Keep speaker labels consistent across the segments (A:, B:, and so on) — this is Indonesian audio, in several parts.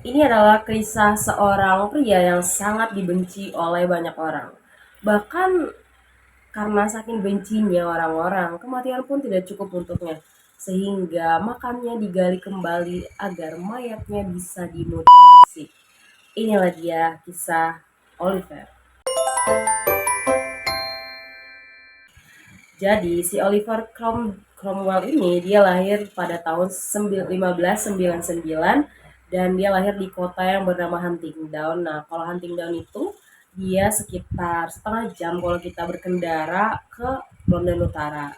A: Ini adalah kisah seorang pria yang sangat dibenci oleh banyak orang. Bahkan karena saking bencinya orang-orang, kematian pun tidak cukup untuknya. Sehingga makamnya digali kembali agar mayatnya bisa dimutilasi. Inilah dia kisah Oliver. Jadi si Cromwell ini dia lahir pada tahun 1599 dan dia lahir di kota yang bernama Huntingdon. Nah, kalau Huntingdon itu dia sekitar setengah jam kalau kita berkendara ke London Utara.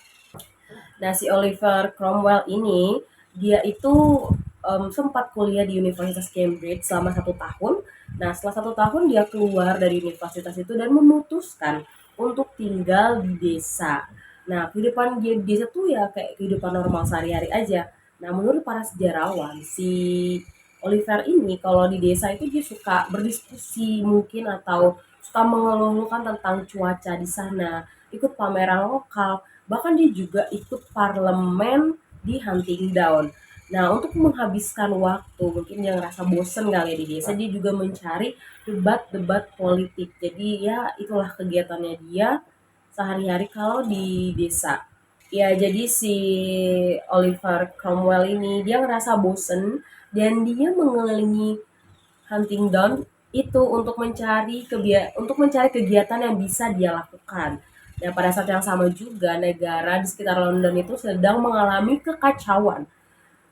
A: Nah, si Oliver Cromwell ini dia itu sempat kuliah di Universitas Cambridge selama 1 tahun. Nah, setelah 1 tahun dia keluar dari universitas itu dan memutuskan untuk tinggal di desa. Nah, kehidupan dia di desa tuh ya kayak kehidupan normal sehari-hari aja. Nah, menurut para sejarawan, si Oliver ini kalau di desa itu dia suka berdiskusi mungkin atau suka mengeluhkan tentang cuaca di sana, ikut pameran lokal, bahkan dia juga ikut parlemen di Huntingdon. Nah, untuk menghabiskan waktu, mungkin dia ngerasa bosen kali ya di desa, dia juga mencari debat-debat politik. Jadi ya itulah kegiatannya dia sehari-hari kalau di desa. Ya, jadi si Oliver Cromwell ini dia ngerasa bosen dan dia mengelilingi Huntingdon itu untuk mencari kegiatan yang bisa dia lakukan. Dan pada saat yang sama juga negara di sekitar London itu sedang mengalami kekacauan.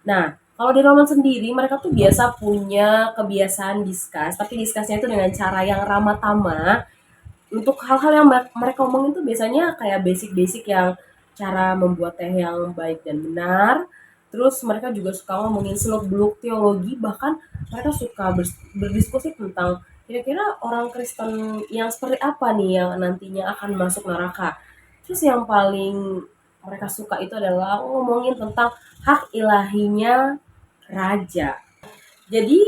A: Nah, kalau di London sendiri mereka tuh biasa punya kebiasaan discuss, tapi discussnya itu dengan cara yang ramah tamah. Untuk hal-hal yang mereka omongin tuh biasanya kayak basic-basic yang cara membuat teh yang baik dan benar. Terus mereka juga suka ngomongin seluk-beluk teologi, bahkan mereka suka berdiskusi tentang kira-kira orang Kristen yang seperti apa nih yang nantinya akan masuk neraka. Terus yang paling mereka suka itu adalah ngomongin tentang hak ilahinya raja. Jadi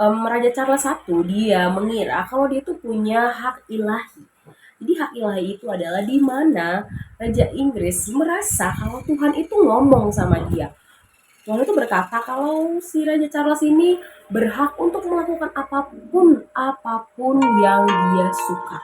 A: Raja Charles I dia mengira kalau dia itu punya hak ilahi. Jadi hak ilahi itu adalah di mana Raja Inggris merasa kalau Tuhan itu ngomong sama dia. Tuhan itu berkata kalau si Raja Charles ini berhak untuk melakukan apapun yang dia suka.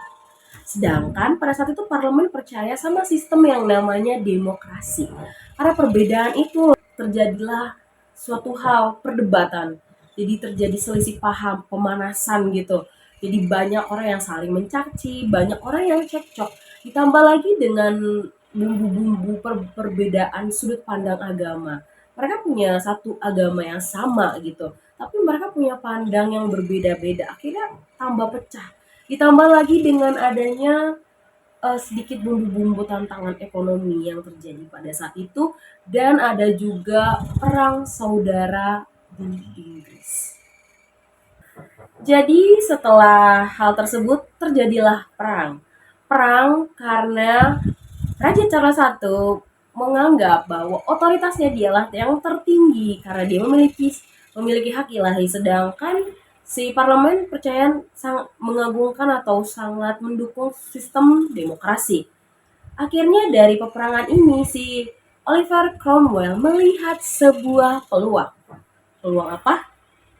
A: Sedangkan pada saat itu parlemen percaya sama sistem yang namanya demokrasi. Karena perbedaan itu terjadilah suatu hal perdebatan. Jadi terjadi selisih paham, pemanasan gitu. Jadi banyak orang yang saling mencaci, banyak orang yang cekcok. Ditambah lagi dengan bumbu-bumbu perbedaan sudut pandang agama. Mereka punya satu agama yang sama gitu, tapi mereka punya pandang yang berbeda-beda. Akhirnya tambah pecah. Ditambah lagi dengan adanya sedikit bumbu-bumbu tantangan ekonomi yang terjadi pada saat itu dan ada juga perang saudara di Inggris. Jadi setelah hal tersebut terjadilah perang. Perang karena Raja Charles I menganggap bahwa otoritasnya dialah yang tertinggi karena dia memiliki hak ilahi, sedangkan si parlemen percaya sangat mengagungkan atau sangat mendukung sistem demokrasi. Akhirnya dari peperangan ini si Oliver Cromwell melihat sebuah peluang. Peluang apa?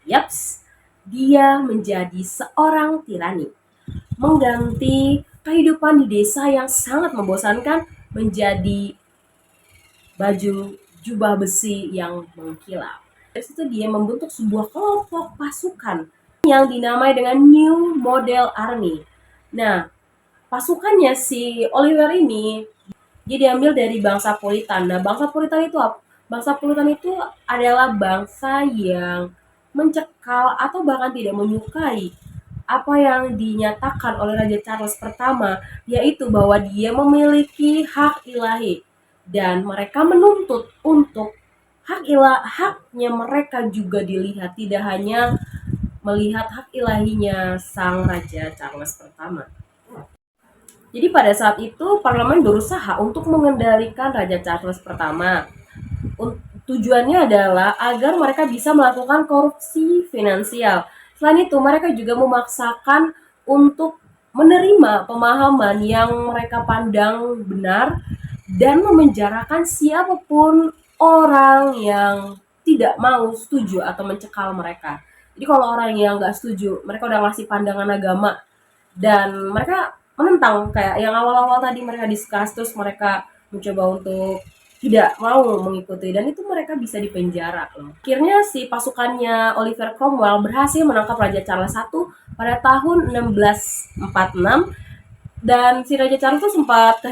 A: Yaps, dia menjadi seorang tirani, mengganti kehidupan di desa yang sangat membosankan menjadi baju jubah besi yang mengkilap. Dari situ dia membentuk sebuah kelompok pasukan yang dinamai dengan New Model Army. Nah, pasukannya si Oliver ini dia diambil dari bangsa Puritan. Nah, bangsa Puritan itu apa? Bangsa Puritan itu adalah bangsa yang mencekal atau bahkan tidak menyukai apa yang dinyatakan oleh Raja Charles pertama, yaitu bahwa dia memiliki hak ilahi dan mereka menuntut untuk haknya mereka juga dilihat, tidak hanya melihat hak ilahinya sang Raja Charles pertama. Jadi pada saat itu parlemen berusaha untuk mengendalikan Raja Charles pertama. Tujuannya adalah agar mereka bisa melakukan korupsi finansial. Selain itu, mereka juga memaksakan untuk menerima pemahaman yang mereka pandang benar dan memenjarakan siapapun orang yang tidak mau setuju atau mencekal mereka. Jadi kalau orang yang nggak setuju, mereka udah ngasih pandangan agama dan mereka menentang kayak yang awal-awal tadi mereka discuss, terus mereka mencoba untuk tidak mau mengikuti dan itu mereka bisa dipenjara loh. Akhirnya si pasukannya Oliver Cromwell berhasil menangkap Raja Charles I pada tahun 1646 dan si Raja Charles itu sempat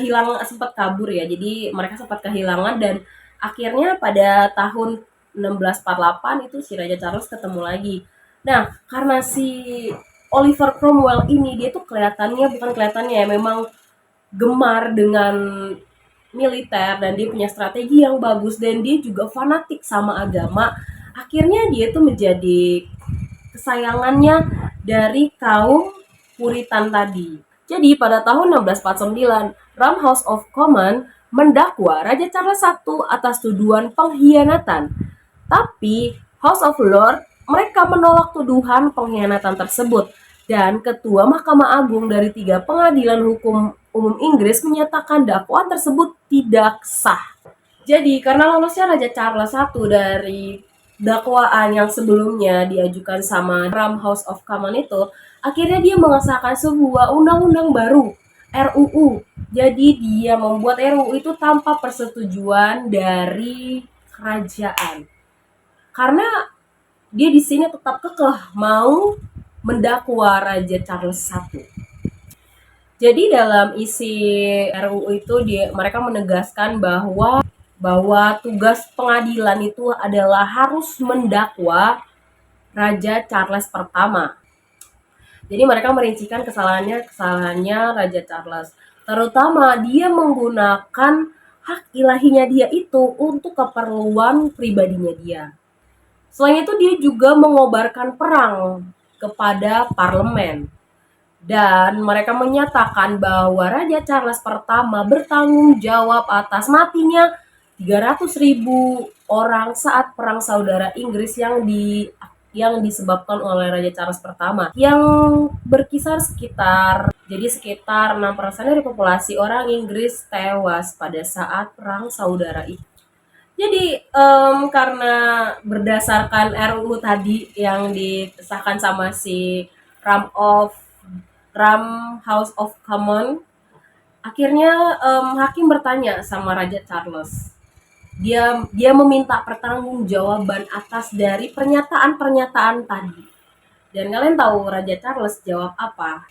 A: kabur ya. Jadi mereka sempat kehilangan dan akhirnya pada tahun 1648 itu si Raja Charles ketemu lagi. Nah, karena si Oliver Cromwell ini dia tuh bukan kelihatannya ya, memang gemar dengan militer dan dia punya strategi yang bagus dan dia juga fanatik sama agama. Akhirnya dia tuh menjadi kesayangannya dari kaum Puritan tadi. Jadi pada tahun 1649, Ram House of Commons mendakwa Raja Charles I atas tuduhan pengkhianatan. Tapi House of Lords mereka menolak tuduhan pengkhianatan tersebut dan Ketua Mahkamah Agung dari 3 pengadilan hukum umum Inggris menyatakan dakwaan tersebut tidak sah. Jadi karena lolosnya Raja Charles I dari dakwaan yang sebelumnya diajukan sama Ram House of Commons itu, akhirnya dia mengesahkan sebuah undang-undang baru, RUU. Jadi dia membuat RUU itu tanpa persetujuan dari kerajaan. Karena dia di sini tetap kekeh mau mendakwa Raja Charles I. Jadi dalam isi RUU itu mereka menegaskan bahwa tugas pengadilan itu adalah harus mendakwa Raja Charles pertama. Jadi mereka merincikan kesalahannya Raja Charles. Terutama dia menggunakan hak ilahinya dia itu untuk keperluan pribadinya dia. Selain itu dia juga mengobarkan perang kepada parlemen. Dan mereka menyatakan bahwa Raja Charles pertama bertanggung jawab atas matinya 300.000 orang saat perang saudara Inggris yang disebabkan oleh Raja Charles pertama yang berkisar sekitar 6% dari populasi orang Inggris tewas pada saat perang saudara itu. Jadi karena berdasarkan RUU tadi yang disahkan sama si Ram House of Commons, akhirnya hakim bertanya sama Raja Charles. Dia meminta pertanggungjawaban atas dari pernyataan-pernyataan tadi. Dan kalian tahu Raja Charles jawab apa?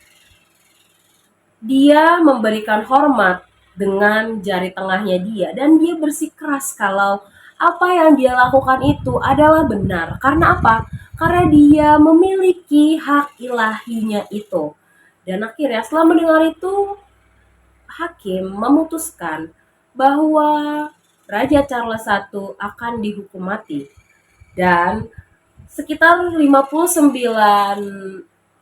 A: Dia memberikan hormat dengan jari tengahnya dia dan dia bersikeras kalau apa yang dia lakukan itu adalah benar. Karena apa? Karena dia memiliki hak ilahinya itu. Dan akhirnya setelah mendengar itu, hakim memutuskan bahwa Raja Charles I akan dihukum mati. Dan sekitar 59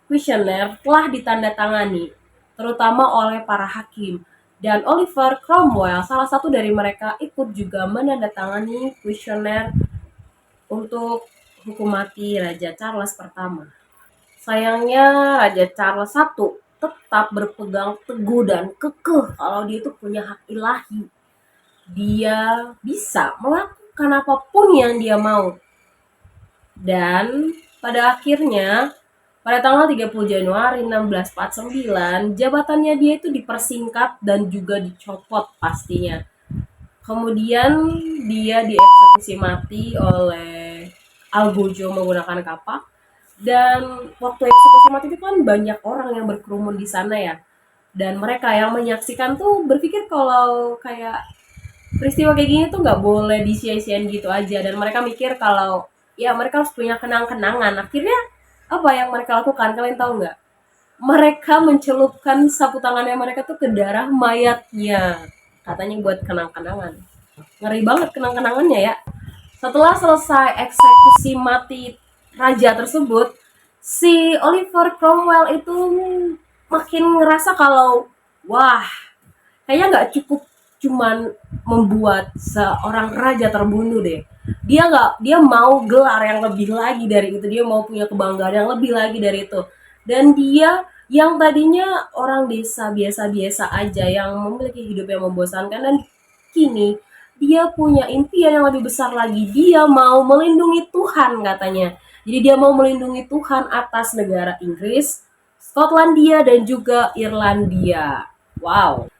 A: kuesioner telah ditandatangani, terutama oleh para hakim. Dan Oliver Cromwell, salah satu dari mereka, ikut juga menandatangani kuesioner untuk hukum mati Raja Charles pertama. Sayangnya Raja Charles I tetap berpegang teguh dan kekeh kalau dia itu punya hak ilahi. Dia bisa melakukan apapun yang dia mau. Dan pada akhirnya pada tanggal 30 Januari 1649 jabatannya dia itu dipersingkat dan juga dicopot pastinya. Kemudian dia dieksekusi mati oleh Algojo menggunakan kapak. Dan waktu eksekusi mati itu kan banyak orang yang berkerumun di sana ya. Dan mereka yang menyaksikan tuh berpikir kalau kayak peristiwa kayak gini tuh nggak boleh disia-siain gitu aja. Dan mereka mikir kalau ya mereka harus punya kenang-kenangan. Akhirnya apa yang mereka lakukan? Kalian tahu nggak? Mereka mencelupkan sapu tangannya mereka tuh ke darah mayatnya. Katanya buat kenang-kenangan. Ngeri banget kenang-kenangannya ya. Setelah selesai eksekusi mati raja tersebut, si Oliver Cromwell itu makin ngerasa kalau wah, kayaknya nggak cukup cuman membuat seorang raja terbunuh deh. Dia mau gelar yang lebih lagi dari itu, dia mau punya kebanggaan yang lebih lagi dari itu. Dan dia yang tadinya orang desa biasa-biasa aja yang memiliki hidup yang membosankan dan kini dia punya impian yang lebih besar lagi. Dia mau melindungi Tuhan katanya. Jadi dia mau melindungi Tuhan atas negara Inggris, Skotlandia dan juga Irlandia. Wow.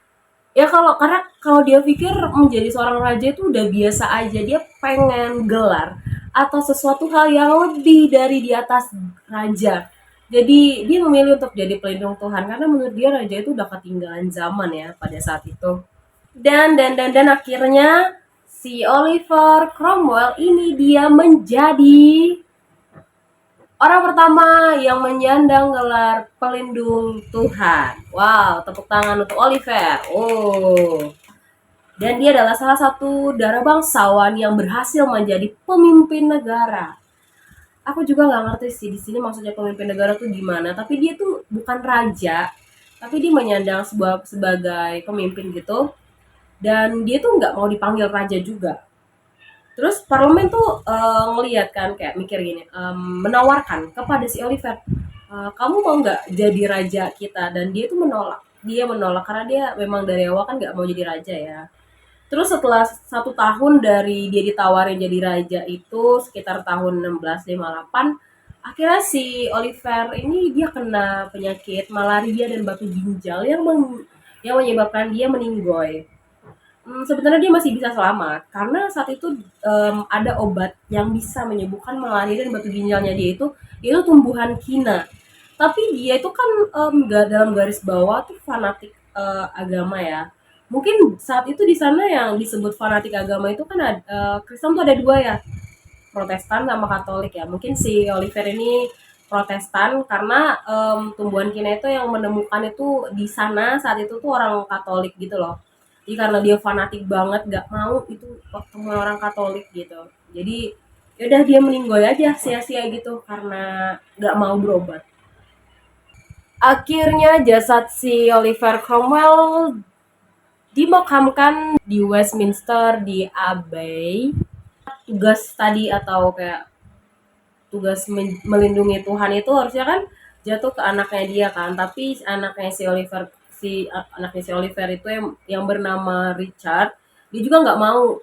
A: Ya karena kalau dia pikir menjadi seorang raja itu udah biasa aja, dia pengen gelar atau sesuatu hal yang lebih dari di atas raja. Jadi dia memilih untuk jadi pelindung Tuhan karena menurut dia raja itu udah ketinggalan zaman ya pada saat itu. Dan akhirnya si Oliver Cromwell ini dia menjadi orang pertama yang menyandang gelar pelindung Tuhan. Wow, tepuk tangan untuk Oliver. Oh. Dan dia adalah salah satu darah bangsawan yang berhasil menjadi pemimpin negara. Aku juga nggak ngerti sih di sini maksudnya pemimpin negara tuh gimana. Tapi dia tuh bukan raja, tapi dia menyandang sebagai pemimpin gitu. Dan dia tuh nggak mau dipanggil raja juga. Terus parlemen tuh ngeliat kan kayak mikir gini, menawarkan kepada si Oliver, kamu mau nggak jadi raja kita? Dan dia tuh menolak. Dia menolak karena dia memang dari awal kan nggak mau jadi raja ya. Terus setelah 1 tahun dari dia ditawarin jadi raja itu sekitar tahun 1658, akhirnya si Oliver ini dia kena penyakit malaria dan batu ginjal yang menyebabkan dia meninggoy. Sebenarnya dia masih bisa selamat karena saat itu ada obat yang bisa menyembuhkan malaria dan batu ginjalnya dia itu tumbuhan kina. Tapi dia itu kan dalam garis bawah tuh fanatik agama ya. Mungkin saat itu di sana yang disebut fanatik agama itu kan Kristen tuh ada dua ya, Protestan sama Katolik ya. Mungkin si Oliver ini Protestan karena tumbuhan kina itu yang menemukan itu di sana saat itu tuh orang Katolik gitu loh. Jadi karena dia fanatik banget gak mau itu ketemu orang Katolik gitu. Jadi yaudah dia meninggoy aja sia-sia gitu karena gak mau berobat. Akhirnya jasad si Oliver Cromwell dimakamkan di Westminster di Abbey. Tugas tadi atau kayak tugas melindungi Tuhan itu harusnya kan jatuh ke anaknya dia kan, tapi anaknya anaknya si Oliver itu yang bernama Richard, dia juga nggak mau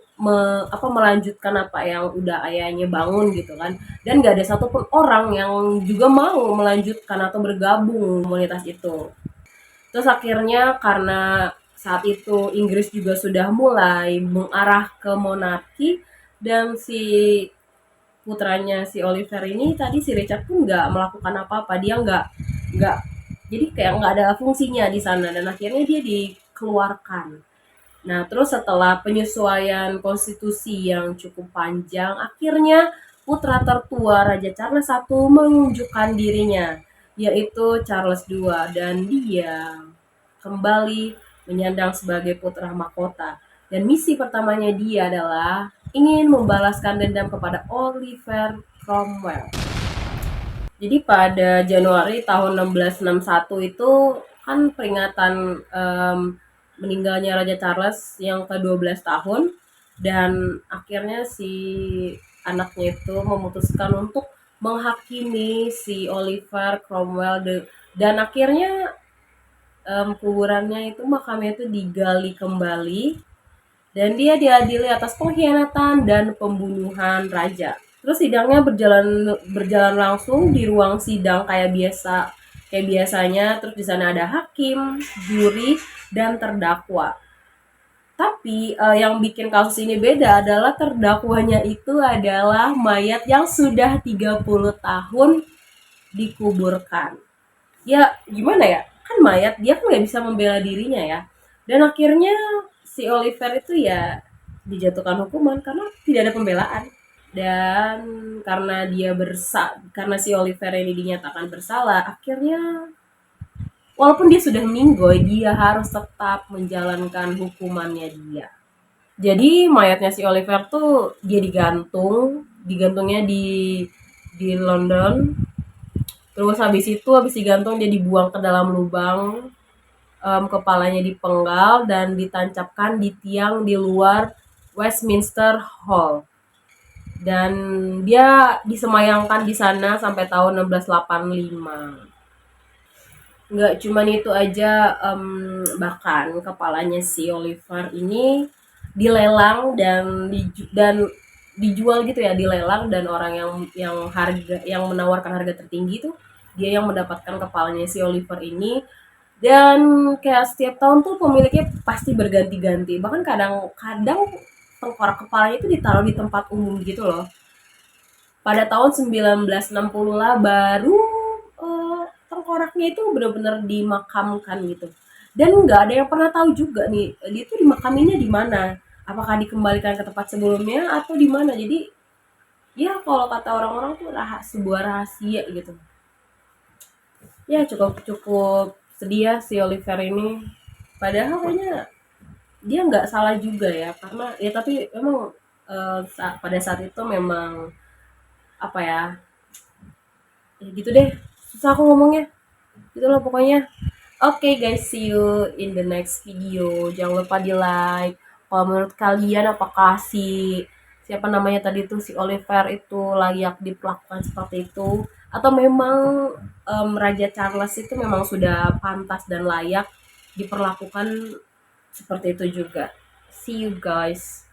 A: melanjutkan apa yang udah ayahnya bangun gitu kan, dan nggak ada satupun orang yang juga mau melanjutkan atau bergabung komunitas itu. Terus akhirnya karena saat itu Inggris juga sudah mulai mengarah ke monarki dan si putranya si Oliver ini tadi si Richard pun nggak melakukan apa-apa, dia nggak jadi kayak nggak ada fungsinya di sana dan akhirnya dia dikeluarkan. Nah terus setelah penyesuaian konstitusi yang cukup panjang, akhirnya putra tertua Raja Charles I menunjukkan dirinya, yaitu Charles II, dan dia kembali menyandang sebagai putra mahkota. Dan misi pertamanya dia adalah ingin membalaskan dendam kepada Oliver Cromwell. Jadi pada Januari tahun 1661 itu kan peringatan meninggalnya Raja Charles yang ke-12 tahun, dan akhirnya si anaknya itu memutuskan untuk menghakimi si Oliver Cromwell dan akhirnya kuburannya itu makamnya itu digali kembali dan dia diadili atas pengkhianatan dan pembunuhan raja. Terus sidangnya berjalan langsung di ruang sidang kayak biasanya. Terus di sana ada hakim, juri, dan terdakwa. Tapi yang bikin kasus ini beda adalah terdakwanya itu adalah mayat yang sudah 30 tahun dikuburkan. Ya gimana ya? Kan mayat, dia kan nggak bisa membela dirinya ya. Dan akhirnya si Oliver itu ya dijatuhkan hukuman karena tidak ada pembelaan. Dan karena si Oliver ini dinyatakan bersalah, akhirnya walaupun dia sudah meninggoy, dia harus tetap menjalankan hukumannya dia. Jadi mayatnya si Oliver tuh dia digantungnya di London. Terus habis digantung dia dibuang ke dalam lubang, kepalanya dipenggal dan ditancapkan di tiang di luar Westminster Hall. Dan dia disemayamkan di sana sampai tahun 1685. Nggak cuman itu aja, bahkan kepalanya si Oliver ini dilelang dan dijual gitu ya, dilelang, dan orang yang menawarkan harga tertinggi tuh dia yang mendapatkan kepalanya si Oliver ini. Dan kayak setiap tahun tuh pemiliknya pasti berganti-ganti, bahkan kadang-kadang tengkorak kepalanya itu ditaruh di tempat umum gitu loh. Pada tahun 1960 lah baru tengkoraknya itu benar-benar dimakamkan gitu. Dan nggak ada yang pernah tahu juga nih dia tuh dimakaminnya di mana. Apakah dikembalikan ke tempat sebelumnya atau di mana. Jadi ya kalau kata orang-orang tuh sebuah rahasia gitu. Ya cukup cukup sedih ya si Oliver ini. Padahal kayaknya dia nggak salah juga ya, karena ya tapi memang pada saat itu memang apa ya, ya gitu deh, susah aku ngomongnya, gitu loh pokoknya. Oke guys, see you in the next video. Jangan lupa di like. Kalau menurut kalian apakah si siapa namanya tadi tuh si Oliver itu layak diperlakukan seperti itu, atau memang Raja Charles itu memang sudah pantas dan layak diperlakukan seperti itu juga. See you guys.